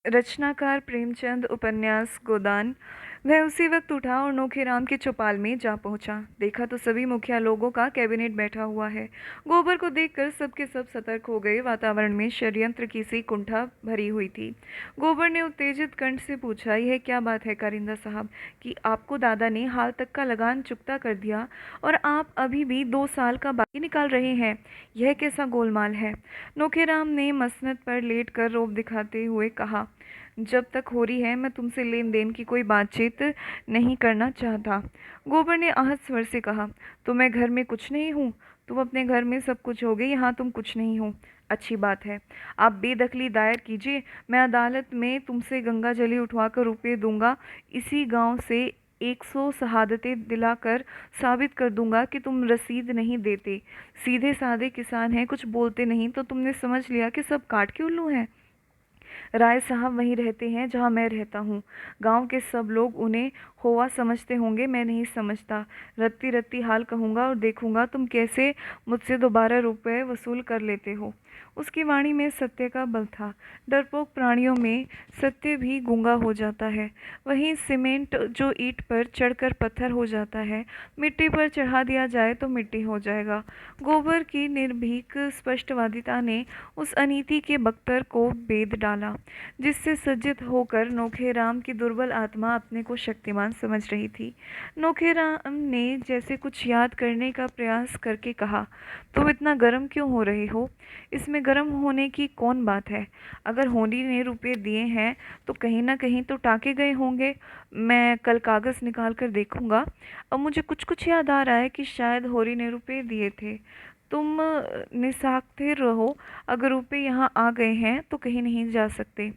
रचनाकार प्रेमचंद उपन्यास गोदान। वह उसी वक्त उठा और नोखेराम की चौपाल में जा पहुंचा। देखा तो सभी मुखिया लोगों का कैबिनेट बैठा हुआ है। गोबर को देखकर सबके सब सतर्क हो गए। वातावरण में षड्यंत्र की सी कुंठा भरी हुई थी। गोबर ने उत्तेजित कंठ से पूछा, यह क्या बात है कारिंदा साहब कि आपको दादा ने हाल तक का लगान चुकता कर दिया और आप अभी भी 2 साल का बाकी निकाल रहे हैं? यह कैसा गोलमाल है? नोखेराम ने मसनद पर लेट कर रोब दिखाते हुए कहा, जब तक हो रही है मैं तुमसे लेन देन की कोई बातचीत नहीं करना चाहता। गोबर ने आहत स्वर से कहा, तो मैं घर में कुछ नहीं हूँ? तुम अपने घर में सब कुछ होगे, यहाँ तुम कुछ नहीं हो। अच्छी बात है, आप बेदखली दायर कीजिए। मैं अदालत में तुमसे गंगा जली उठवा कर रुपये दूंगा। इसी गांव से 100 शहादतें दिलाकर साबित कर दूंगा कि तुम रसीद नहीं देते। सीधे साधे किसान हैं, कुछ बोलते नहीं तो तुमने समझ लिया कि सब काट के उल्लू हैं। राय साहब वहीं रहते हैं जहां मैं रहता हूँ। गांव के सब लोग उन्हें होवा समझते होंगे, मैं नहीं समझता। रत्ती रत्ती हाल कहूँगा और देखूंगा तुम कैसे मुझसे दोबारा रुपए वसूल कर लेते हो। उसकी वाणी में सत्य का बल था। डरपोक प्राणियों में सत्य भी गूंगा हो जाता है। वहीं सीमेंट जो ईंट पर चढ़कर पत्थर हो जाता है, मिट्टी पर चढ़ा दिया जाए तो मिट्टी हो जाएगा। गोबर की निर्भीक स्पष्टवादिता ने उस अनीति के बख्तर को बेद डाला, जिससे सज्जित होकर नोखेराम की दुर्बल आत्मा अपने को शक्तिमान समझ रही थी। नोखेराम ने जैसे कुछ याद करने का प्रयास करके कहा, तुम इतना गर्म क्यों हो रहे हो? इसमें गर्म होने की कौन बात है? अगर होनी ने रुपए दिए हैं तो कहीं ना कहीं तो टाके गए होंगे। मैं कल कागज़ निकाल कर देखूंगा। अब मुझे कुछ कुछ याद आ रहा है कि शायद होरी ने रुपए दिए थे। तुम निस्ताखिर रहो। अगर रुपए यहाँ आ गए हैं तो कहीं नहीं जा सकते।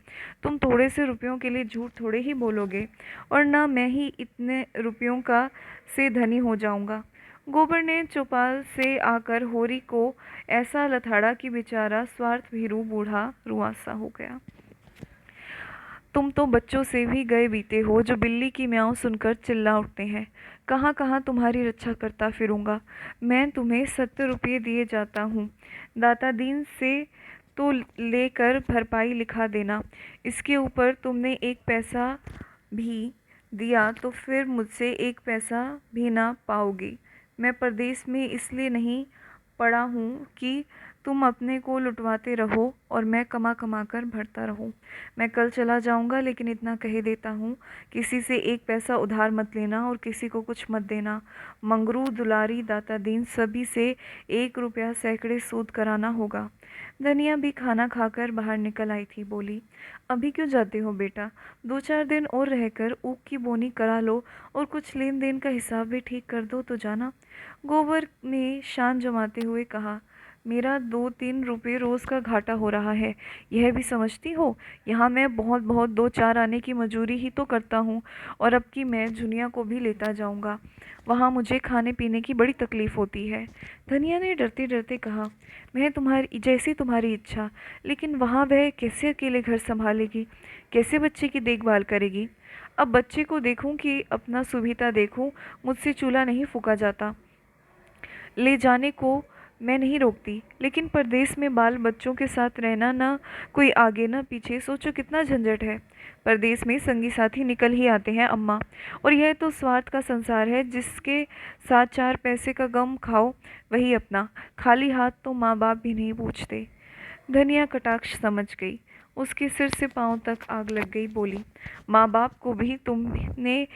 तुम थोड़े से रुपयों के लिए झूठ थोड़े ही बोलोगे, और ना मैं ही इतने रुपयों का से धनी हो जाऊंगा। गोबर ने चौपाल से आकर होरी को ऐसा लथाड़ा कि बेचारा स्वार्थ भीरू बूढ़ा रुआसा हो गया। तुम तो बच्चों से भी गए बीते हो जो बिल्ली की म्याऊं सुनकर चिल्ला उठते हैं। कहाँ कहाँ तुम्हारी रक्षा करता फिरूंगा। मैं तुम्हें 70 रुपये दिए जाता हूँ। दाता दीन से तो लेकर भरपाई लिखा देना। इसके ऊपर तुमने 1 पैसा भी दिया तो फिर मुझसे 1 पैसा भी ना पाओगे। मैं परदेश में इसलिए नहीं पड़ा हूँ कि तुम अपने को लुटवाते रहो और मैं कमा कमा कर भरता रहूं। मैं कल चला जाऊंगा, लेकिन इतना कह देता हूँ, किसी से 1 पैसा उधार मत लेना और किसी को कुछ मत देना। मंगरू, दुलारी, दाता दीन सभी से 1 रुपया सैकड़े सूद कराना होगा। धनिया भी खाना खाकर बाहर निकल आई थी। बोली, अभी क्यों जाते हो बेटा? 2-4 दिन और रहकर ऊख की बोनी करा लो और कुछ लेन देन का हिसाब भी ठीक कर दो तो जाना। गोबर ने शान जमाते हुए कहा, मेरा 2-3 रुपये रोज़ का घाटा हो रहा है, यह भी समझती हो? यहाँ मैं बहुत बहुत 2-4 आने की मजूरी ही तो करता हूँ, और अब की मैं जुनिया को भी लेता जाऊँगा। वहाँ मुझे खाने पीने की बड़ी तकलीफ़ होती है। धनिया ने डरते डरते कहा, मैं तुम्हारी जैसी तुम्हारी इच्छा, लेकिन वहाँ वह कैसे अकेले घर संभालेगी? कैसे बच्चे की देखभाल करेगी? अब बच्चे को देखूं कि अपना सुविधा देखूं, मुझसे चूल्हा नहीं फूका जाता। ले जाने को मैं नहीं रोकती, लेकिन परदेश में बाल बच्चों के साथ रहना, ना कोई आगे ना पीछे, सोचो कितना झंझट है। परदेश में संगी साथी निकल ही आते हैं अम्मा, और यह तो स्वार्थ का संसार है। जिसके साथ 4 पैसे का गम खाओ वही अपना। खाली हाथ तो माँ बाप भी नहीं पूछते। धनिया कटाक्ष समझ गई। उसके सिर से पांव तक आग लग गई। बोली, माँ बाप को भी तुमने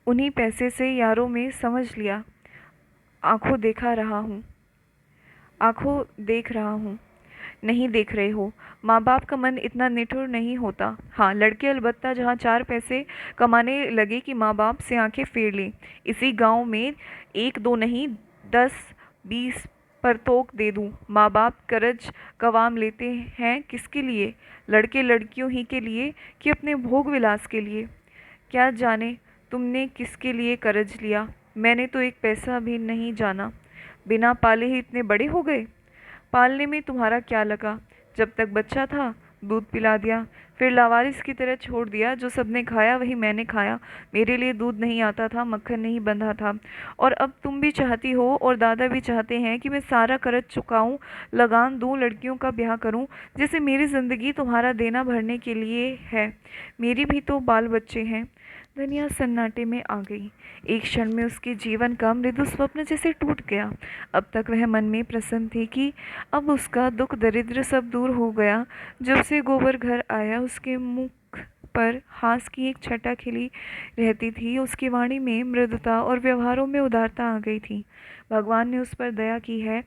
उन्हीं पैसे से यारों में समझ लिया। आंखों देखा रहा हूँ आंखों देख रहा हूँ। नहीं देख रहे हो? माँ बाप का मन इतना निठुर नहीं होता। हाँ, लड़के अलबत्ता जहाँ 4 पैसे कमाने लगे कि माँ बाप से आंखें फेर लें। इसी गांव में 1-2 नहीं, 10-20 परतोक दे दूँ। माँ बाप कर्ज कवाम लेते हैं किसके लिए? लड़के लड़कियों ही के लिए कि अपने भोग विलास के लिए? क्या जाने तुमने किसके लिए कर्ज लिया। मैंने तो 1 पैसा भी नहीं जाना। बिना पाले ही इतने बड़े हो गए। पालने में तुम्हारा क्या लगा? जब तक बच्चा था दूध पिला दिया, फिर लावारिस की तरह छोड़ दिया। जो सबने खाया वही मैंने खाया। मेरे लिए दूध नहीं आता था, मक्खन नहीं बंधा था। और अब तुम भी चाहती हो और दादा भी चाहते हैं कि मैं सारा कर्ज चुकाऊं, लगान दूं, लड़कियों का ब्याह करूं। जैसे मेरी ज़िंदगी तुम्हारा देना भरने के लिए है। मेरी भी तो बाल बच्चे हैं। धनिया सन्नाटे में आ गई। एक क्षण में उसके जीवन का मृदु स्वप्न जैसे टूट गया। अब तक वह मन में प्रसन्न थी कि अब उसका दुख दरिद्र सब दूर हो गया। जब से गोबर घर आया, उसके मुख पर हास की एक छटा खिली रहती थी। उसकी वाणी में मृदुता और व्यवहारों में उदारता आ गई थी। भगवान ने उस पर दया की है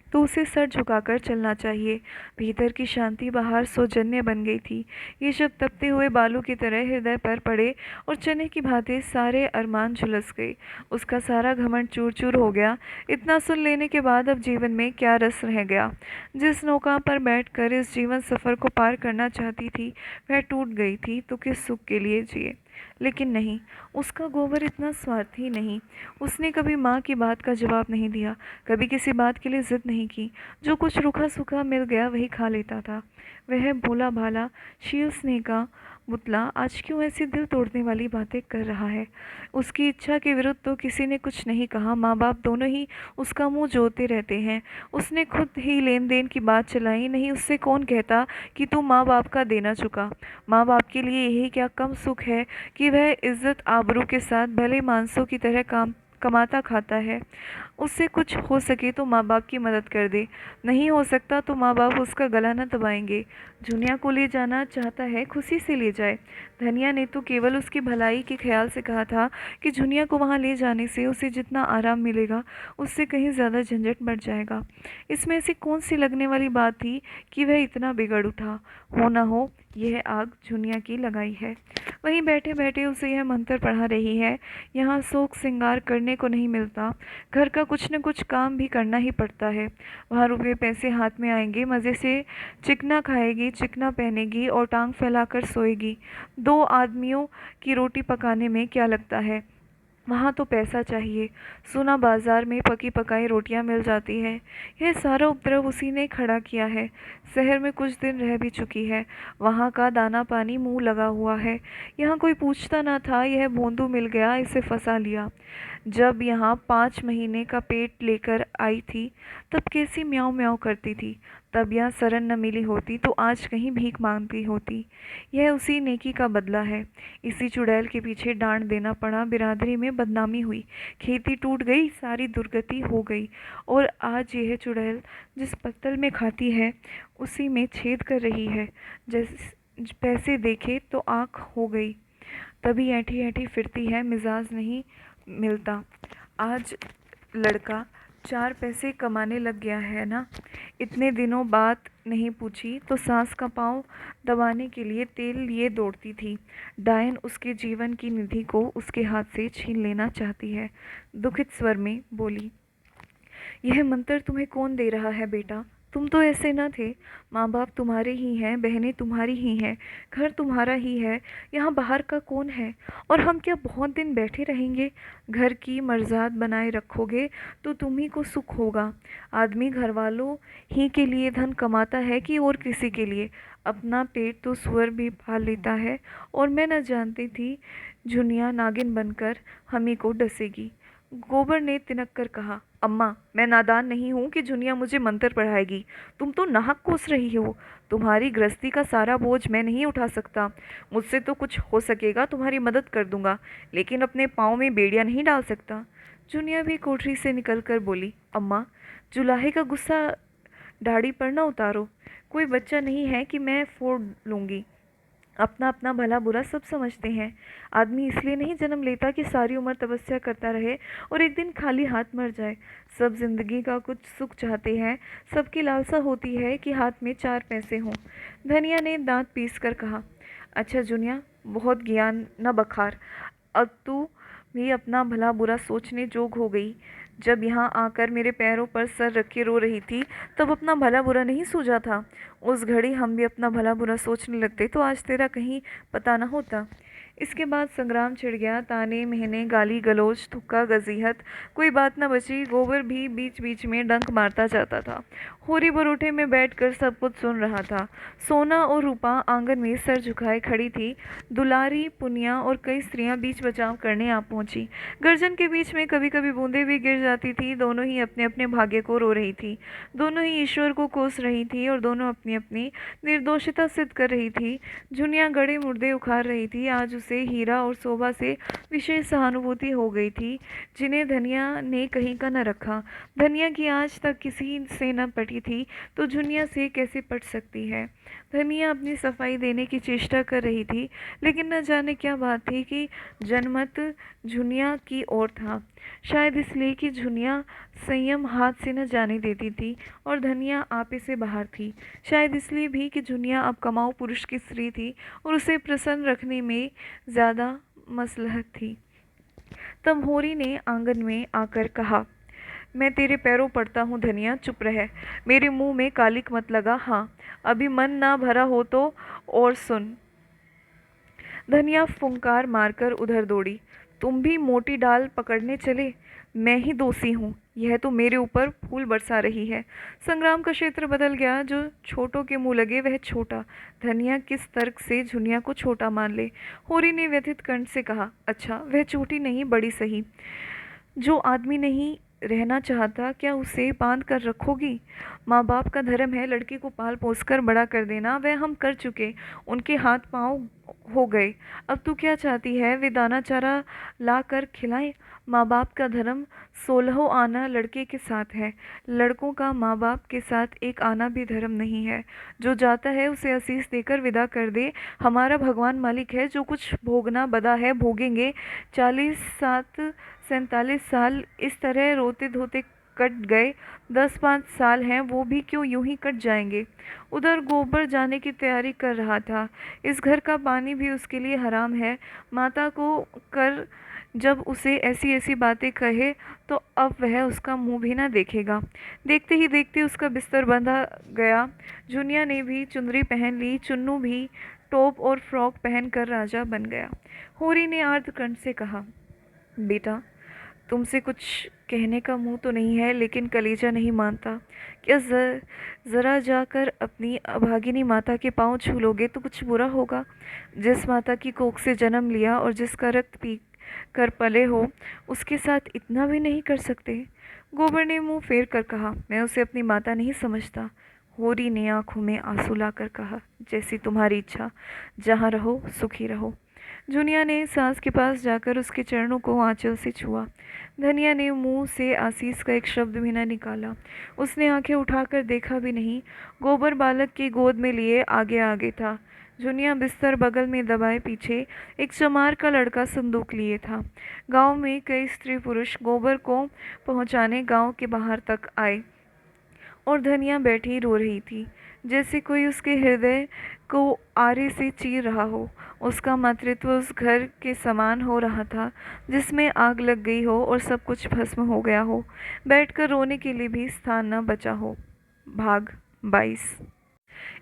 तो उसे सर झुकाकर चलना चाहिए। भीतर की शांति बाहर सौजन्य बन गई थी। ये शब्द तपते हुए बालू की तरह हृदय पर पड़े और चने की भांति सारे अरमान झुलस गए। उसका सारा घमंड चूर चूर हो गया। इतना सुन लेने के बाद अब जीवन में क्या रस रह गया। जिस नौका पर बैठकर इस जीवन सफ़र को पार करना चाहती थी वह टूट गई थी तो किस सुख के लिए जिए। लेकिन नहीं, उसका गोबर इतना स्वार्थी नहीं। उसने कभी माँ की बात का जवाब नहीं दिया, कभी किसी बात के लिए जिद नहीं की। जो कुछ रूखा सूखा मिल गया वही खा लेता था। वह भोला भाला शील स्नेह का पुतला आज क्यों ऐसी दिल तोड़ने वाली बातें कर रहा है। उसकी इच्छा के विरुद्ध तो किसी ने कुछ नहीं कहा। माँ बाप दोनों ही उसका मुंह जोते रहते हैं। उसने खुद ही लेन देन की बात चलाई। नहीं, उससे कौन कहता कि तू माँ बाप का देना चुका। माँ बाप के लिए यही क्या कम सुख है कि वह इज्जत आबरू के साथ भले मांसों की तरह काम कमाता खाता है। उससे कुछ हो सके तो माँ बाप की मदद कर दे, नहीं हो सकता तो माँ बाप उसका गला न दबाएंगे। जुनिया को ले जाना चाहता है, खुशी से ले जाए। धनिया ने तो केवल उसकी भलाई के ख्याल से कहा था कि जुनिया को वहाँ ले जाने से उसे जितना आराम मिलेगा उससे कहीं ज़्यादा झंझट बढ़ जाएगा। इसमें ऐसी कौन सी लगने वाली बात थी कि वह इतना बिगड़ उठा। हो न हो यह आग जुनिया की लगाई है। वहीं बैठे बैठे उसे यह मंत्र पढ़ा रही है। यहाँ शोक श्रृंगार करने को नहीं मिलता, घर का कुछ न कुछ काम भी करना ही पड़ता है। वहाँ रुपये पैसे हाथ में आएंगे, मज़े से चिकना खाएगी, चिकना पहनेगी और टांग फैलाकर सोएगी। दो आदमियों की रोटी पकाने में क्या लगता है। वहाँ तो पैसा चाहिए। सुना बाजार में पकी पकाई रोटियां मिल जाती है। यह सारा उपद्रव उसी ने खड़ा किया है। शहर में कुछ दिन रह भी चुकी है। वहाँ का दाना पानी मुंह लगा हुआ है। यहाँ कोई पूछता ना था। यह भोंदू मिल गया, इसे फंसा लिया। जब यहाँ 5 महीने का पेट लेकर आई थी तब कैसी म्याऊं म्याऊं करती थी। तब यहाँ शरण न मिली होती तो आज कहीं भीख मांगती होती। यह उसी नेकी का बदला है। इसी चुड़ैल के पीछे डांट देना पड़ा। बिरादरी में बदनामी हुई, खेती टूट गई, सारी दुर्गति हो गई। और आज यह चुड़ैल जिस पत्तल में खाती है उसी में छेद कर रही है। जैसे पैसे देखे तो आँख हो गई, तभी ऐंठी ऐंठी फिरती है। मिजाज नहीं मिलता। आज लड़का 4 पैसे कमाने लग गया है ना। इतने दिनों बात नहीं पूछी तो सास का पाँव दबाने के लिए तेल लिए दौड़ती थी। डायन उसके जीवन की निधि को उसके हाथ से छीन लेना चाहती है। दुखित स्वर में बोली, यह मंत्र तुम्हें कौन दे रहा है बेटा। तुम तो ऐसे न थे। माँ बाप तुम्हारे ही हैं, बहनें तुम्हारी ही हैं, घर तुम्हारा ही है। यहाँ बाहर का कौन है। और हम क्या बहुत दिन बैठे रहेंगे। घर की मर्जाद बनाए रखोगे तो तुम्ही को सुख होगा। आदमी घर वालों ही के लिए धन कमाता है कि और किसी के लिए। अपना पेट तो सुअर भी पाल लेता है। और मैं न जानती थी जुनिया नागिन बनकर हम ही को डसेगी। गोबर ने तिनक कर कहा, अम्मा मैं नादान नहीं हूँ कि जुनिया मुझे मंत्र पढ़ाएगी। तुम तो नाहक कोस रही हो। तुम्हारी गृहस्थी का सारा बोझ मैं नहीं उठा सकता। मुझसे तो कुछ हो सकेगा, तुम्हारी मदद कर दूंगा, लेकिन अपने पाँव में बेड़ियाँ नहीं डाल सकता। जुनिया भी कोठरी से निकलकर बोली, अम्मा जुलाहे का गुस्सा दाढ़ी पर न उतारो। कोई बच्चा नहीं है कि मैं फोड़ लूँगी। अपना अपना भला बुरा सब समझते हैं। आदमी इसलिए नहीं जन्म लेता कि सारी उम्र तपस्या करता रहे और एक दिन खाली हाथ मर जाए। सब जिंदगी का कुछ सुख चाहते हैं। सबकी लालसा होती है कि हाथ में 4 पैसे हों। धनिया ने दांत पीस कर कहा, अच्छा जुनिया, बहुत ज्ञान न बखार। अब तू भी अपना भला बुरा सोचने जोग हो गई। जब यहाँ आकर मेरे पैरों पर सर रख के रो रही थी तब अपना भला बुरा नहीं सूझा था। उस घड़ी हम भी अपना भला बुरा सोचने लगते तो आज तेरा कहीं पता न होता। इसके बाद संग्राम छिड़ गया। ताने मेहने, गाली गलौज, थुक्का गजीहत, कोई बात न बची। गोबर भी बीच बीच में डंक मारता जाता था। होरी बरोठे में बैठकर सब कुछ सुन रहा था। सोना और रूपा आंगन में सर झुकाए खड़ी थी। दुलारी, पुनिया और कई स्त्रियां बीच बचाव करने आ पहुंची। गर्जन के बीच में कभी कभी बूंदें भी गिर जाती थी। दोनों ही अपने अपने भाग्य को रो रही थी, दोनों ही ईश्वर को कोस रही थी और दोनों अपनी अपनी निर्दोषिता सिद्ध कर रही थी। जुनिया गड़े मुर्दे उखाड़ रही थी। आज उसे हीरा और शोभा से विशेष सहानुभूति हो गई थी, जिन्हें धनिया ने कहीं का न रखा। धनिया की आज तक किसी से न पटी थी, तो जुनिया से कैसे पट सकती है। धनिया अपनी सफाई देने की चेष्टा कर रही थी, लेकिन न जाने क्या बात थी कि जनमत जुनिया की ओर था। शायद इसलिए कि जुनिया संयम हाथ से न जाने देती थी और धनिया आपे से बाहर थी। शायद इसलिए भी कि जुनिया अब कमाऊ पुरुष की स्त्री थी और उसे प्रसन्न रखने में ज़्यादा मसलहत थी। तब होरी ने आंगन में आकर कहा, मैं तेरे पैरों पड़ता हूँ धनिया, चुप रह, मेरे मुंह में कालिक मत लगा। हाँ, अभी मन ना भरा हो तो और सुन। धनिया फुंकार मारकर उधर दौड़ी। तुम भी मोटी डाल पकड़ने चले? मैं ही दोषी हूँ, यह तो मेरे ऊपर फूल बरसा रही है। संग्राम का क्षेत्र बदल गया। जो छोटों के मुंह लगे वह छोटा। धनिया किस तर्क से जुनिया को छोटा मान ले। होरी ने व्यथित कंठ से कहा, अच्छा वह छोटी नहीं बड़ी सही। जो आदमी नहीं रहना चाहता क्या उसे बांध कर रखोगी? माँ बाप का धर्म है लड़के को पाल पोस कर बड़ा कर देना, वह हम कर चुके, उनके हाथ पांव हो गए। अब तू क्या चाहती है वे दाना चारा ला कर खिलाएं? माँ बाप का धर्म 16 आना लड़के के साथ है, लड़कों का माँ बाप के साथ एक आना भी धर्म नहीं है। जो जाता है उसे असीस देकर विदा कर दे। हमारा भगवान मालिक है, जो कुछ भोगना बदा है भोगेंगे। 47 साल इस तरह रोते धोते कट गए। 10-5 साल हैं, वो भी क्यों यूं ही कट जाएंगे। उधर गोबर जाने की तैयारी कर रहा था। इस घर का पानी भी उसके लिए हराम है। माता को कर जब उसे ऐसी ऐसी बातें कहे तो अब वह उसका मुंह भी ना देखेगा। देखते ही देखते उसका बिस्तर बंधा गया। जुनिया ने भी चुंदरी पहन ली, चुन्नू भी टोप और फ्रॉक पहनकर राजा बन गया। होरी ने आर्द्रकंठ से कहा, बेटा तुमसे कुछ कहने का मुंह तो नहीं है, लेकिन कलेजा नहीं मानता। क्या ज़रा जाकर अपनी अभागिनी माता के पांव छू लोगे तो कुछ बुरा होगा? जिस माता की कोख से जन्म लिया और जिसका रक्त पी कर पले हो, उसके साथ इतना भी नहीं कर सकते? गोबर ने मुंह फेर कर कहा, मैं उसे अपनी माता नहीं समझता। होरी ने आंखों में आंसू लाकर कहा, जैसी तुम्हारी इच्छा, जहाँ रहो सुखी रहो। जुनिया ने सास के पास जाकर उसके चरणों को आंचल से छुआ। धनिया ने मुंह से आशीष का एक शब्द भी न निकाला। उसने आंखें उठाकर देखा भी नहीं। गोबर बालक की गोद में लिए आगे आगे था। जुनिया बिस्तर बगल में दबाए पीछे एक चमार का लड़का संदूक लिए था। गांव में कई स्त्री पुरुष गोबर को पहुंचाने गांव के बाहर तक आए और धनिया बैठी रो रही थी, जैसे कोई उसके हृदय को आरे से चीर रहा हो। उसका मातृत्व उस घर के समान हो रहा था जिसमें आग लग गई हो और सब कुछ भस्म हो गया हो। बैठकर रोने के लिए भी स्थान न बचा हो। भाग 22।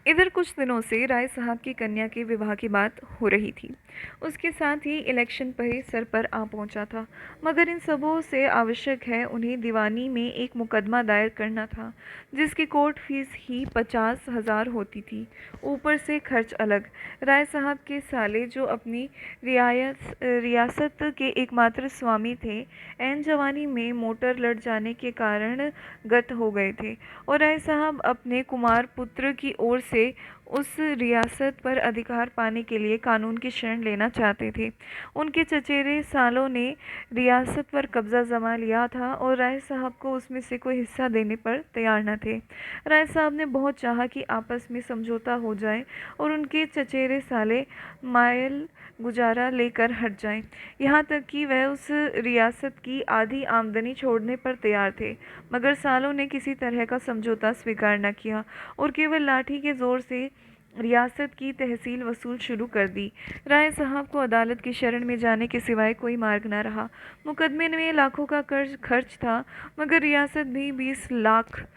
इधर कुछ दिनों से राय साहब की कन्या के विवाह की बात हो रही थी। उसके साथ ही इलेक्शन पर सर पर आ पहुंचा था, मगर इन सबों से आवश्यक है उन्हें दीवानी में एक मुकदमा दायर करना था, जिसकी कोर्ट फीस ही 50,000 होती थी, ऊपर से खर्च अलग। राय साहब के साले जो अपनी रियासत के एकमात्र स्वामी थे, ऐन जवानी में मोटर लड़ जाने के कारण गत हो गए थे और राय साहब अपने कुमार पुत्र की ओर से उस रियासत पर अधिकार पाने के लिए कानून की शरण लेना चाहते थे। उनके चचेरे सालों ने रियासत पर कब्जा जमा लिया था और राय साहब को उसमें से कोई हिस्सा देने पर तैयार न थे। राय साहब ने बहुत चाहा कि आपस में समझौता हो जाए और उनके चचेरे साले मायल गुजारा लेकर हट जाएं। यहाँ तक कि वह उस रियासत की आधी आमदनी छोड़ने पर तैयार थे, मगर सालों ने किसी तरह का समझौता स्वीकार न किया और केवल लाठी के जोर से रियासत की तहसील वसूल शुरू कर दी। राय साहब को अदालत की शरण में जाने के सिवाय कोई मार्ग न रहा। मुकदमे में लाखों का खर्च था, मगर रियासत भी 20 लाख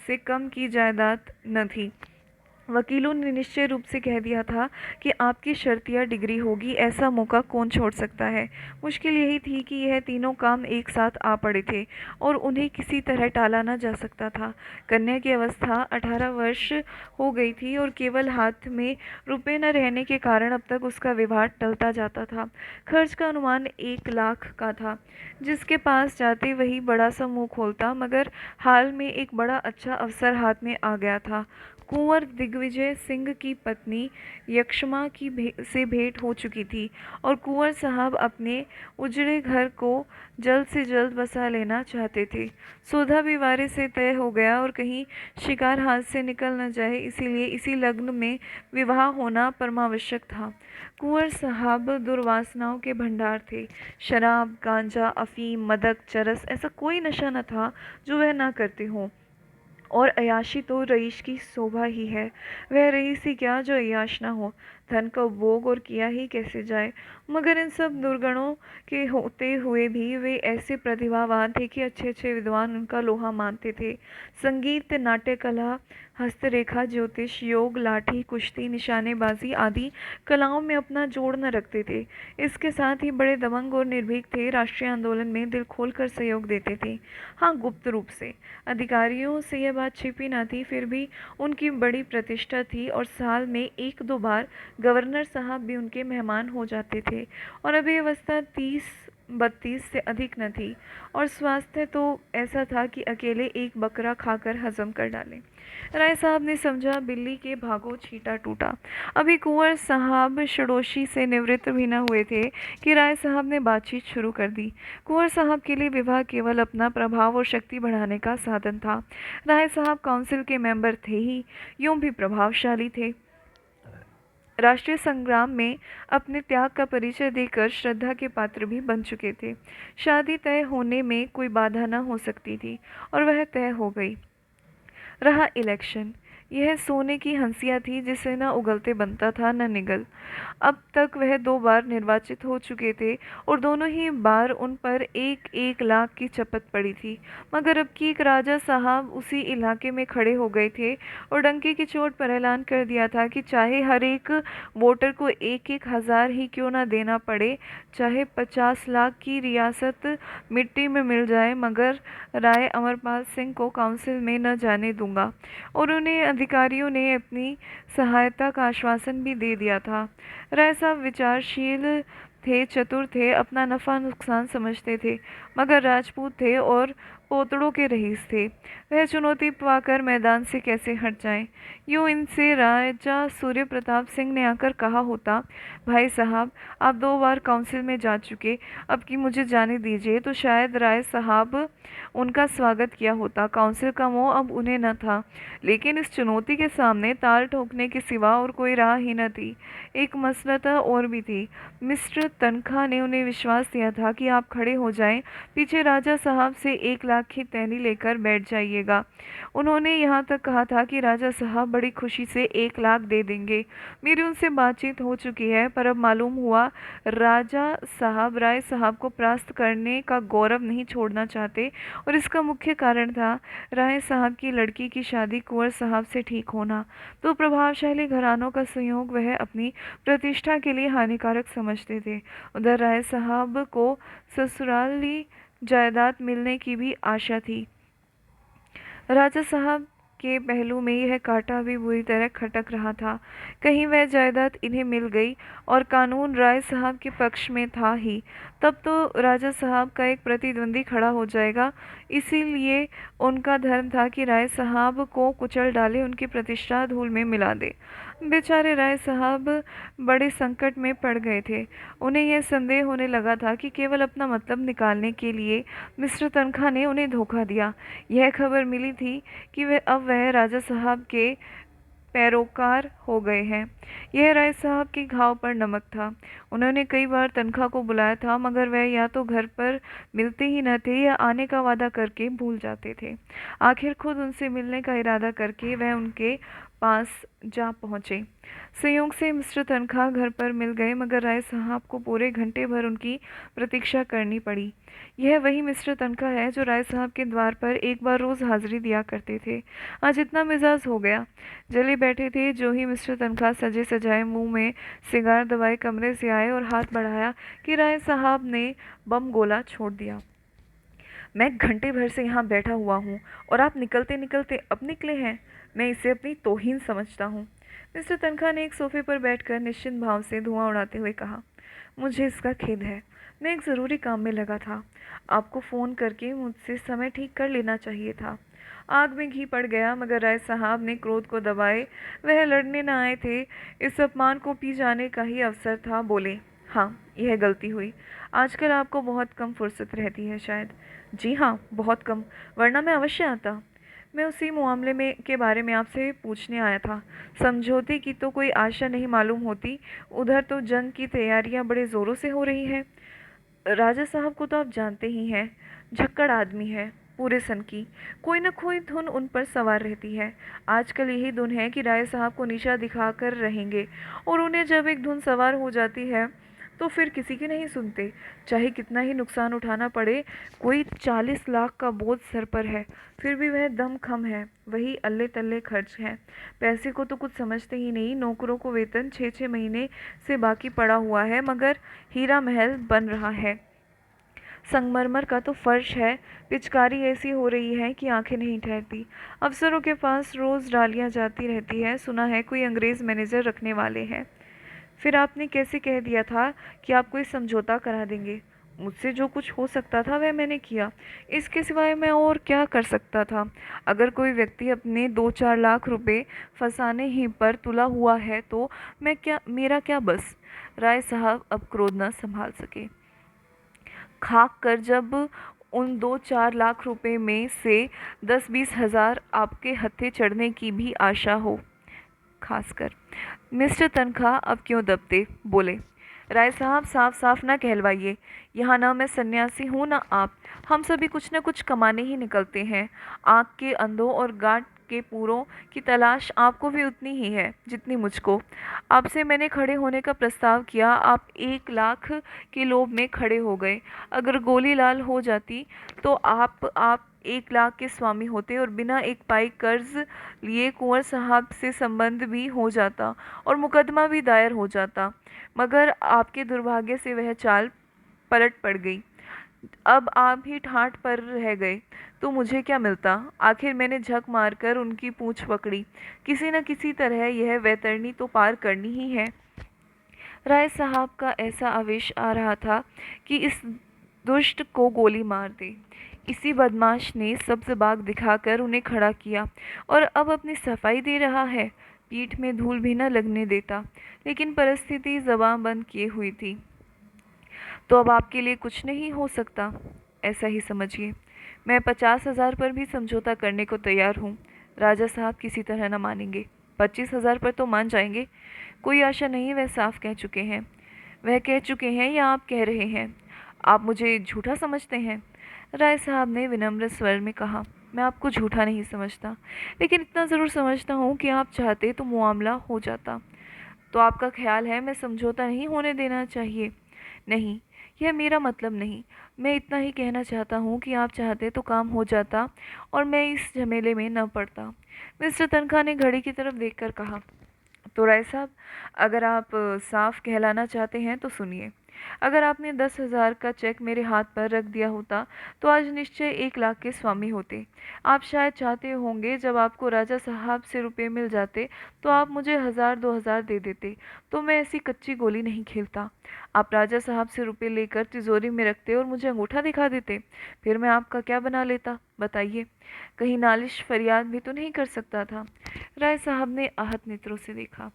से कम की जायदाद न थी। वकीलों ने निश्चय रूप से कह दिया था कि आपकी शर्तिया डिग्री होगी, ऐसा मौका कौन छोड़ सकता है। मुश्किल यही थी कि यह तीनों काम एक साथ आ पड़े थे और उन्हें किसी तरह टाला न जा सकता था। कन्या की अवस्था 18 वर्ष हो गई थी और केवल हाथ में रुपए न रहने के कारण अब तक उसका विवाह टलता जाता था। खर्च का अनुमान 1 लाख का था। जिसके पास जाते वही बड़ा सा मुंह खोलता, मगर हाल में एक बड़ा अच्छा अवसर हाथ में आ गया था। कुंवर दिग्विजय सिंह की पत्नी यक्षमा से भेंट हो चुकी थी और कुंवर साहब अपने उजड़े घर को जल्द से जल्द बसा लेना चाहते थे। सौदा भी वारे से तय हो गया और कहीं शिकार हाथ से निकल न जाए, इसीलिए इसी लग्न में विवाह होना परमावश्यक था। कुंवर साहब दुर्वासनाओं के भंडार थे। शराब, गांजा, अफीम, मदक, चरस, ऐसा कोई नशा न था जो वह ना करते हों। और अय्याशी तो रईस की शोभा ही है। वह रईस ही क्या जो अय्याश ना हो। धन का उपभोग और किया ही कैसे जाए। मगर इन सब दुर्गुणों के होते हुए भी वे ऐसे प्रतिभावान थे कि अच्छे अच्छे विद्वान उनका लोहा मानते थे। संगीत, नाट्य कला, हस्तरेखा, ज्योतिष, योग, लाठी, कुश्ती, निशानेबाजी आदि कलाओं में अपना जोड़ न रखते थे। इसके साथ ही बड़े दबंग और निर्भीक थे। राष्ट्रीय आंदोलन में दिल खोलकर सहयोग देते थे। हाँ, गुप्त रूप से। अधिकारियों से यह बात छिपी न थी, फिर भी उनकी बड़ी प्रतिष्ठा थी और साल में 1-2 बार गवर्नर साहब भी उनके मेहमान हो जाते थे। और अभी अवस्था 30-32 से अधिक न थी और स्वास्थ्य तो ऐसा था कि अकेले एक बकरा खाकर हजम कर डालें। राय साहब ने समझा, बिल्ली के भागो छींटा टूटा। अभी कुंवर साहब षडोशी से निवृत्त भी न हुए थे कि राय साहब ने बातचीत शुरू कर दी। कुंवर साहब के लिए विवाह केवल अपना प्रभाव और शक्ति बढ़ाने का साधन था। राय साहब काउंसिल के मेंबर थे ही, यूं भी प्रभावशाली थे। राष्ट्रीय संग्राम में अपने त्याग का परिचय देकर श्रद्धा के पात्र भी बन चुके थे। शादी तय होने में कोई बाधा न हो सकती थी और वह तय हो गई। रहा इलेक्शन। यह सोने की हंसिया थी जिसे न उगलते बनता था न निगल। अब तक वह 2 बार निर्वाचित हो चुके थे और दोनों ही बार उन पर 1-1 लाख की चपत पड़ी थी। मगर अब की एक राजा साहब उसी इलाके में खड़े हो गए थे और डंके की चोट पर ऐलान कर दिया था कि चाहे हर एक वोटर को 1-1 हज़ार ही क्यों न देना पड़े, चाहे 50 लाख की रियासत मिट्टी में मिल जाए, मगर राय अमरपाल सिंह को काउंसिल में न जाने दूंगा। और उन्हें अधिकारियों ने अपनी सहायता का आश्वासन भी दे दिया था। राय साहब विचारशील थे, चतुर थे, अपना नफा नुकसान समझते थे, मगर राजपूत थे और पोतड़ों के रईस थे। वह चुनौती पाकर मैदान से कैसे हट जाएं। यूं इनसे राजा सूर्य प्रताप सिंह ने आकर कहा होता, भाई साहब, आप 2 बार काउंसिल में जा चुके, अब की मुझे जाने दीजिए, तो शायद राय साहब उनका स्वागत किया होता। काउंसिल का मोह अब उन्हें न था, लेकिन इस चुनौती के सामने ताल ठोकने के सिवा और कोई राह ही न थी। एक मसलता और भी थी। मिस्टर तनखा ने उन्हें विश्वास दिया था कि आप खड़े हो जाएं, पीछे राजा साहब से 1 लाख की तैनी लेकर बैठ जाइएगा। उन्होंने यहाँ तक कहा था कि राजा साहब बड़ी खुशी से 1 लाख दे देंगे। मेरी उनसे बातचीत हो चुकी है, पर अब मालूम हुआ राजा साहब राय साहब को परास्त करने का गौरव नहीं छोड़ना चाहते और इसका मुख्य कारण था राय साहब की लड़की की शादी कुंवर साहब से ठीक होना। तो प्रभावशाली घरानों का संयोग वह अपनी प्रतिष्ठा के लिए हानिकारक समझते थे। उधर राय साहब को ससुराली जायदाद मिलने की भी आशा थी। राजा साहब के पहलू में यह कांटा भी बुरी तरह खटक रहा था। कहीं वह जायदाद इन्हें मिल गई और कानून राय साहब के पक्ष में था ही, तब तो राजा साहब का एक प्रतिद्वंदी खड़ा हो जाएगा। इसीलिए उनका धर्म था कि राय साहब को कुचल डाले, उनकी प्रतिष्ठा धूल में मिला दे। बेचारे राय साहब बड़े संकट में पड़ गए थे। उन्हें यह संदेह होने लगा था कि केवल अपना मतलब निकालने के लिए मिस्टर तनखा ने उन्हें धोखा दिया। यह खबर मिली थी कि वह राजा साहब के पैरोकार हो गए हैं। यह राय साहब के घाव पर नमक था। उन्होंने कई बार तनखा को बुलाया था, मगर वह या तो घर पर मिलते ही न थे या आने का वादा करके भूल जाते थे। आखिर खुद उनसे मिलने का इरादा करके वह उनके पास जा पहुँचे। संयोग से मिस्टर तनख्वाह घर पर मिल गए, मगर राय साहब को पूरे घंटे भर उनकी प्रतीक्षा करनी पड़ी। यह वही मिस्टर तनख्वाह है जो राय साहब के द्वार पर एक बार रोज़ हाजिरी दिया करते थे। आज इतना मिजाज हो गया, जले बैठे थे। जो ही मिस्टर तनख्वाह सजे सजाए मुंह में सिगार दबाए कमरे से आए और हाथ बढ़ाया कि राय साहब ने बम गोला छोड़ दिया। मैं घंटे भर से यहाँ बैठा हुआ हूँ और आप निकलते निकलते अब निकले हैं। मैं इसे अपनी तौहीन समझता हूँ। मिस्टर तनख्वाह ने एक सोफे पर बैठकर निश्चिंत भाव से धुआं उड़ाते हुए कहा, मुझे इसका खेद है। मैं एक ज़रूरी काम में लगा था। आपको फ़ोन करके मुझसे समय ठीक कर लेना चाहिए था। आग में घी पड़ गया, मगर राय साहब ने क्रोध को दबाए। वह लड़ने न आए थे, इस अपमान को पी जाने का ही अवसर था। बोले, हाँ, यह गलती हुई। आजकल आपको बहुत कम फुर्सत रहती है शायद। जी हाँ, बहुत कम, वरना मैं अवश्य आता। मैं उसी मामले में के बारे में आपसे पूछने आया था। समझौते की तो कोई आशा नहीं मालूम होती। उधर तो जंग की तैयारियां बड़े ज़ोरों से हो रही हैं। राजा साहब को तो आप जानते ही हैं, झक्कड़ आदमी है, पूरे सन की। कोई न कोई धुन उन पर सवार रहती है। आजकल यही धुन है कि राय साहब को नीचा दिखाकर रहेंगे, और उन्हें जब एक धुन सवार हो जाती है तो फिर किसी की नहीं सुनते, चाहे कितना ही नुकसान उठाना पड़े। कोई 40 लाख का बोझ सर पर है, फिर भी वह दम खम है। वही अल्ले तल्ले खर्च हैं। पैसे को तो कुछ समझते ही नहीं। नौकरों को वेतन 6-6 महीने से बाकी पड़ा हुआ है, मगर हीरा महल बन रहा है। संगमरमर का तो फर्श है। पिचकारी ऐसी हो रही है कि आंखें नहीं ठहरती। अफसरों के पास रोज़ डालियां जाती रहती है। सुना है कोई अंग्रेज़ मैनेजर रखने वाले हैं। फिर आपने कैसे कह दिया था कि आप कोई समझौता करा देंगे? मुझसे जो कुछ हो सकता था वह मैंने किया। इसके सिवाय मैं और क्या कर सकता था? अगर कोई व्यक्ति अपने 2-4 लाख रुपए फंसाने ही पर तुला हुआ है तो मेरा क्या बस? राय साहब अब क्रोध न संभाल सके। खाक कर जब उन 2-4 लाख रुपए में से 10-20 हज़ार आपके हत्थे चढ़ने की भी आशा हो, खासकर। मिस्टर तनख्वाह अब क्यों दबते? बोले, राय साहब, साफ साफ ना कहलवाइए। यहाँ ना मैं सन्यासी हूँ ना आप। हम सभी कुछ न कुछ कमाने ही निकलते हैं। आँख के अंधों और गांठ के पूरों की तलाश आपको भी उतनी ही है जितनी मुझको। आपसे मैंने खड़े होने का प्रस्ताव किया, आप 1 लाख के लोभ में खड़े हो गए। अगर गोली लाल हो जाती तो आप 1 लाख के स्वामी होते, और बिना एक पाई कर्ज लिए कुंवर साहब से संबंध भी हो जाता और मुकदमा भी दायर हो जाता। मगर आपके दुर्भाग्य से वह चाल पलट पड़ गई। अब आप ही ठाठ पर रह गए तो मुझे क्या मिलता? आखिर मैंने झक मारकर उनकी पूंछ पकड़ी। किसी न किसी तरह यह वैतरणी तो पार करनी ही है। राय साहब का ऐसा आवेश आ रहा था कि इस दुष्ट को गोली मार दे। इसी बदमाश ने सब्ज बाग दिखाकर उन्हें खड़ा किया और अब अपनी सफाई दे रहा है। पीठ में धूल भी न लगने देता। लेकिन परिस्थिति ज़बां बंद किए हुई थी। तो अब आपके लिए कुछ नहीं हो सकता, ऐसा ही समझिए। मैं 50 हज़ार पर भी समझौता करने को तैयार हूँ। राजा साहब किसी तरह न मानेंगे। 25 हज़ार पर तो मान जाएंगे। कोई आशा नहीं, वह साफ कह चुके हैं। वह कह चुके हैं या आप कह रहे हैं? आप मुझे झूठा समझते हैं? राय साहब ने विनम्र स्वर में कहा, मैं आपको झूठा नहीं समझता, लेकिन इतना ज़रूर समझता हूँ कि आप चाहते तो मामला हो जाता। तो आपका ख्याल है मैं समझौता नहीं होने देना चाहिए? नहीं, यह मेरा मतलब नहीं। मैं इतना ही कहना चाहता हूँ कि आप चाहते तो काम हो जाता और मैं इस झमेले में न पड़ता। मिस्टर तनख्वाह ने घड़ी की तरफ देखकर कहा, तो राय साहब, अगर आप साफ कहलाना चाहते हैं तो सुनिए। अगर आपने 10 हज़ार का चेक मेरे हाथ पर रख दिया होता तो आज निश्चय 1 लाख के स्वामी होते। आप शायद चाहते होंगे जब आपको राजा साहब से रुपए मिल जाते तो आप मुझे 1000-2000 दे देते, तो मैं ऐसी कच्ची गोली नहीं खेलता। आप राजा साहब से रुपए लेकर तिजोरी में रखते और मुझे अंगूठा दिखा देते, फिर मैं आपका क्या बना लेता बताइए? कहीं नालिश फरियाद भी तो नहीं कर सकता था। राय साहब ने आहत नेत्रों से देखा।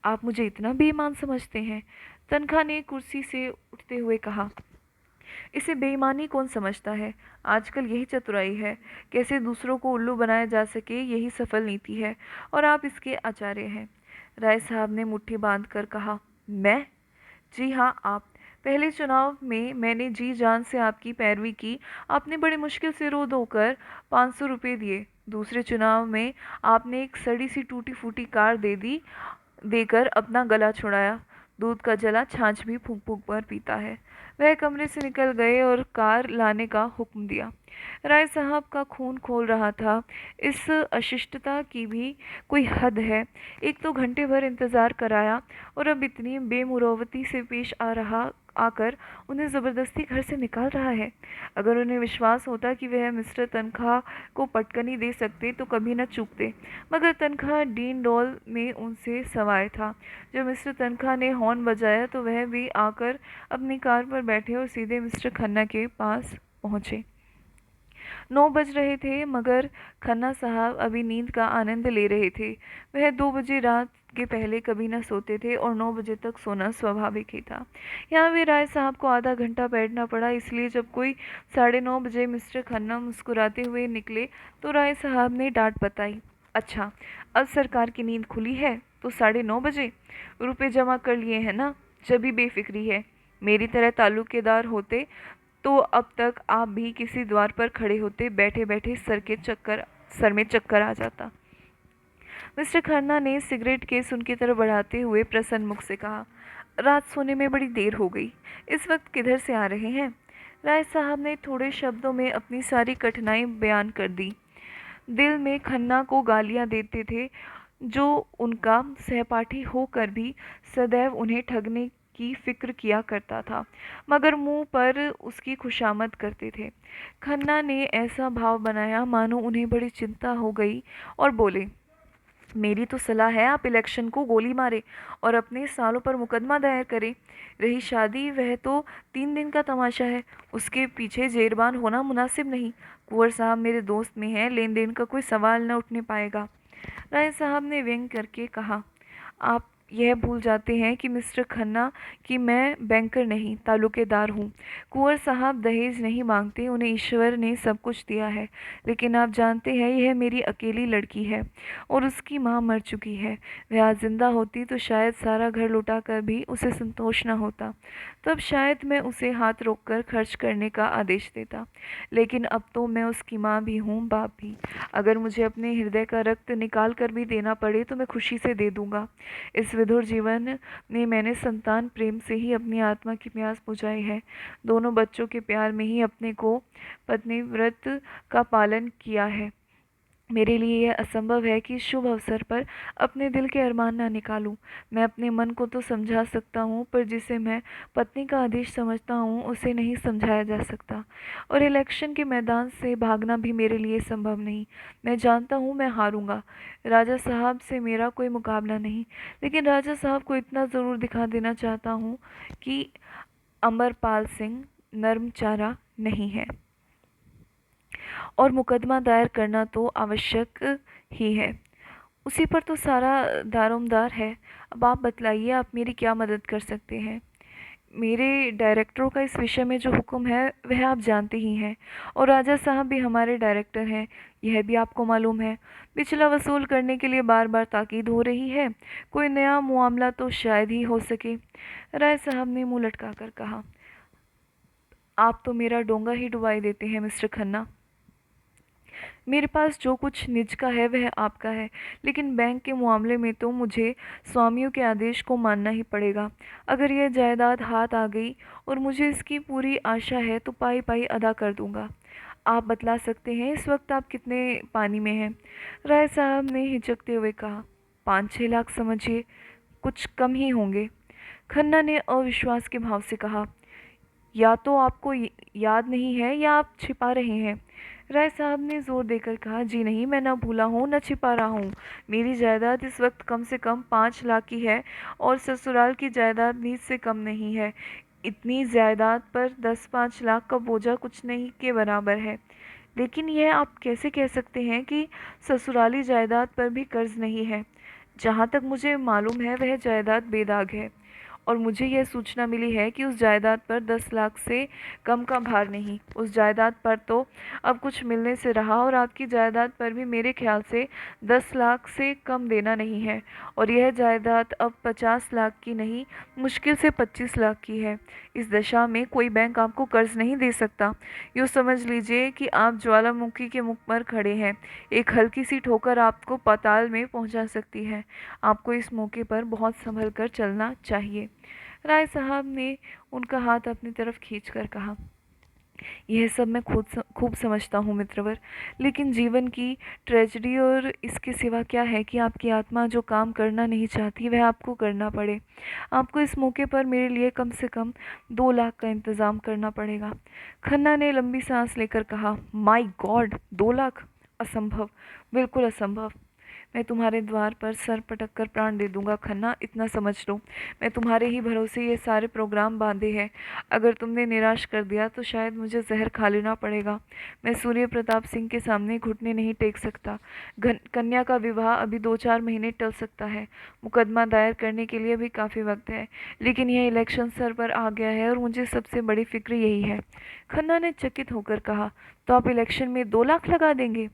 आप मुझे इतना बेईमान समझते हैं? तनख्वाह ने कुर्सी से उठते हुए कहा, इसे बेईमानी कौन समझता है? आजकल यही चतुराई है, कैसे दूसरों को उल्लू बनाया जा सके, यही सफल नीति है, और आप इसके आचार्य हैं। राय साहब ने मुट्ठी बांध कर कहा, मैं? जी हाँ, आप। पहले चुनाव में मैंने जी जान से आपकी पैरवी की। आपने बड़े मुश्किल से रो धोकर 500 रुपये दिए। दूसरे चुनाव में आपने एक सड़ी सी टूटी फूटी कार देकर अपना गला छुड़ाया। दूध का जला छाछ भी फूंक फूंक कर पीता है। वह कमरे से निकल गए और कार लाने का हुक्म दिया। राय साहब का खून खोल रहा था। इस अशिष्टता की भी कोई हद है। एक तो घंटे भर इंतजार कराया और अब इतनी बेमुरौवती से पेश आ रहा आकर उन्हें ज़बरदस्ती घर से निकाल रहा है। अगर उन्हें विश्वास होता कि वह मिस्टर तनख्वाह को पटकनी दे सकते तो कभी न चूकते, मगर तनख्वाह डीन डॉल में उनसे सवाय था। जब मिस्टर तनख्वाह ने हॉर्न बजाया तो वह भी आकर अपनी कार पर बैठे और सीधे मिस्टर खन्ना के पास पहुंचे। 9 बज रहे थे मगर खन्ना साहब अभी नींद का आनंद ले रहे थे। वह 2 बजे रात के पहले कभी न सोते थे और 9 बजे तक सोना स्वाभाविक ही था। यहाँ भी राय साहब को आधा घंटा बैठना पड़ा, इसलिए जब कोई 9:30 बजे मिस्टर खन्ना मुस्कुराते हुए निकले तो राय साहब ने डांट बताई, अच्छा अब सरकार की नींद खुली है तो 9:30 बजे रुपए जमा कर लिए हैं ना, जब भी बेफिक्री है। मेरी तरह ताल्लुकेदार होते तो अब तक आप भी किसी द्वार पर खड़े होते, बैठे बैठे सर में चक्कर आ जाता। मिस्टर खन्ना ने सिगरेट केस उनकी तरफ बढ़ाते हुए प्रसन्न मुख से कहा, रात सोने में बड़ी देर हो गई, इस वक्त किधर से आ रहे हैं? राय साहब ने थोड़े शब्दों में अपनी सारी कठिनाई बयान कर दी। दिल में खन्ना को गालियां देते थे, जो उनका सहपाठी होकर भी सदैव उन्हें ठगने की फिक्र किया करता था, मगर मुंह पर उसकी खुशामद करते थे। खन्ना ने ऐसा भाव बनाया मानो उन्हें बड़ी चिंता हो गई और बोले, मेरी तो सलाह है आप इलेक्शन को गोली मारे और अपने सालों पर मुकदमा दायर करें। रही शादी, वह तो 3 दिन का तमाशा है, उसके पीछे जेरबान होना मुनासिब नहीं। कुंवर साहब मेरे दोस्त में हैं, लेन देन का कोई सवाल न उठने पाएगा। राय साहब ने व्यंग करके कहा, आप यह भूल जाते हैं कि मिस्टर खन्ना कि मैं बैंकर नहीं ताल्लुकेदार हूँ। कुंवर साहब दहेज नहीं मांगते, उन्हें ईश्वर ने सब कुछ दिया है, लेकिन आप जानते हैं यह मेरी अकेली लड़की है और उसकी माँ मर चुकी है। वह आज जिंदा होती तो शायद सारा घर लुटा कर भी उसे संतोष न होता, तब शायद मैं उसे हाथ रोककर खर्च करने का आदेश देता, लेकिन अब तो मैं उसकी माँ भी हूँ, बाप भी। अगर मुझे अपने हृदय का रक्त निकाल कर भी देना पड़े तो मैं खुशी से दे दूंगा। इस विधुर जीवन में मैंने संतान प्रेम से ही अपनी आत्मा की प्यास बुझाई है, दोनों बच्चों के प्यार में ही अपने को पत्नी व्रत का पालन किया है। मेरे लिए यह असंभव है कि शुभ अवसर पर अपने दिल के अरमान ना निकालूं। मैं अपने मन को तो समझा सकता हूँ, पर जिसे मैं पत्नी का आदेश समझता हूँ उसे नहीं समझाया जा सकता। और इलेक्शन के मैदान से भागना भी मेरे लिए संभव नहीं। मैं जानता हूँ मैं हारूंगा। राजा साहब से मेरा कोई मुकाबला नहीं, लेकिन राजा साहब को इतना ज़रूर दिखा देना चाहता हूँ कि अमरपाल सिंह नर्म चारा नहीं है और मुकदमा दायर करना तो आवश्यक ही है। उसी पर तो सारा दारोमदार है। अब आप बतलाइए, आप मेरी क्या मदद कर सकते हैं? मेरे डायरेक्टरों का इस विषय में जो हुक्म है वह आप जानते ही हैं, और राजा साहब भी हमारे डायरेक्टर हैं, यह भी आपको मालूम है। पिछला वसूल करने के लिए बार बार ताकीद हो रही है, कोई नया मामला तो शायद ही हो सके। राय साहब ने मुंह लटका कर कहा, आप तो मेरा डोंगा ही डुबाई देते हैं मिस्टर खन्ना। मेरे पास जो कुछ निज का है वह आपका है, लेकिन बैंक के मामले में तो मुझे स्वामियों के आदेश को मानना ही पड़ेगा। अगर यह जायदाद हाथ आ गई और मुझे इसकी पूरी आशा है तो पाई पाई अदा कर दूंगा। आप बतला सकते हैं इस वक्त आप कितने पानी में हैं? राय साहब ने हिचकते हुए कहा, 5-6 लाख समझिए, कुछ कम ही होंगे। खन्ना ने अविश्वास के भाव से कहा, या तो आपको याद नहीं है या आप छिपा रहे हैं। राय साहब ने जोर देकर कहा, जी नहीं, मैं न भूला हूँ न छिपा रहा हूँ। मेरी जायदाद इस वक्त कम से कम 5 लाख की है और ससुराल की जायदाद भी इससे कम नहीं है। इतनी जायदाद पर 10-5 लाख का बोझा कुछ नहीं के बराबर है। लेकिन यह आप कैसे कह सकते हैं कि ससुराली जायदाद पर भी कर्ज नहीं है? जहाँ तक मुझे मालूम है वह जायदाद बेदाग है और मुझे यह सूचना मिली है कि उस जायदाद पर 10 लाख से कम का भार नहीं। उस जायदाद पर तो अब कुछ मिलने से रहा, और आपकी जायदाद पर भी मेरे ख्याल से 10 लाख से कम देना नहीं है। और यह जायदाद अब 50 लाख की नहीं, मुश्किल से 25 लाख की है। इस दशा में कोई बैंक आपको कर्ज नहीं दे सकता। यूँ समझ लीजिए कि आप ज्वालामुखी के मुख पर खड़े हैं। एक हल्की सी ठोकर आपको पाताल में पहुंचा सकती है। आपको इस मौके पर बहुत संभल कर चलना चाहिए। राय साहब ने उनका हाथ अपनी तरफ खींचकर कहा, यह सब मैं खूब समझता हूँ मित्रवर, लेकिन जीवन की ट्रेजेडी और इसके सिवा क्या है कि आपकी आत्मा जो काम करना नहीं चाहती वह आपको करना पड़े। आपको इस मौके पर मेरे लिए कम से कम 2 लाख का इंतज़ाम करना पड़ेगा। खन्ना ने लंबी सांस लेकर कहा, माय गॉड, 2 लाख? असंभव, बिल्कुल असंभव। मैं तुम्हारे द्वार पर सर पटक कर प्राण दे दूंगा खन्ना, इतना समझ लो। मैं तुम्हारे ही भरोसे ये सारे प्रोग्राम बांधे हैं। अगर तुमने निराश कर दिया तो शायद मुझे जहर खा लेना पड़ेगा। मैं सूर्य प्रताप सिंह के सामने घुटने नहीं टेक सकता। कन्या का विवाह अभी 2-4 महीने टल सकता है। मुकदमा दायर करने के लिए भी काफ़ी वक्त है, लेकिन यह इलेक्शन सर पर आ गया है और मुझे सबसे बड़ी फिक्र यही है। खन्ना ने चकित होकर कहा, तो आप इलेक्शन में 2 लाख लगा देंगे?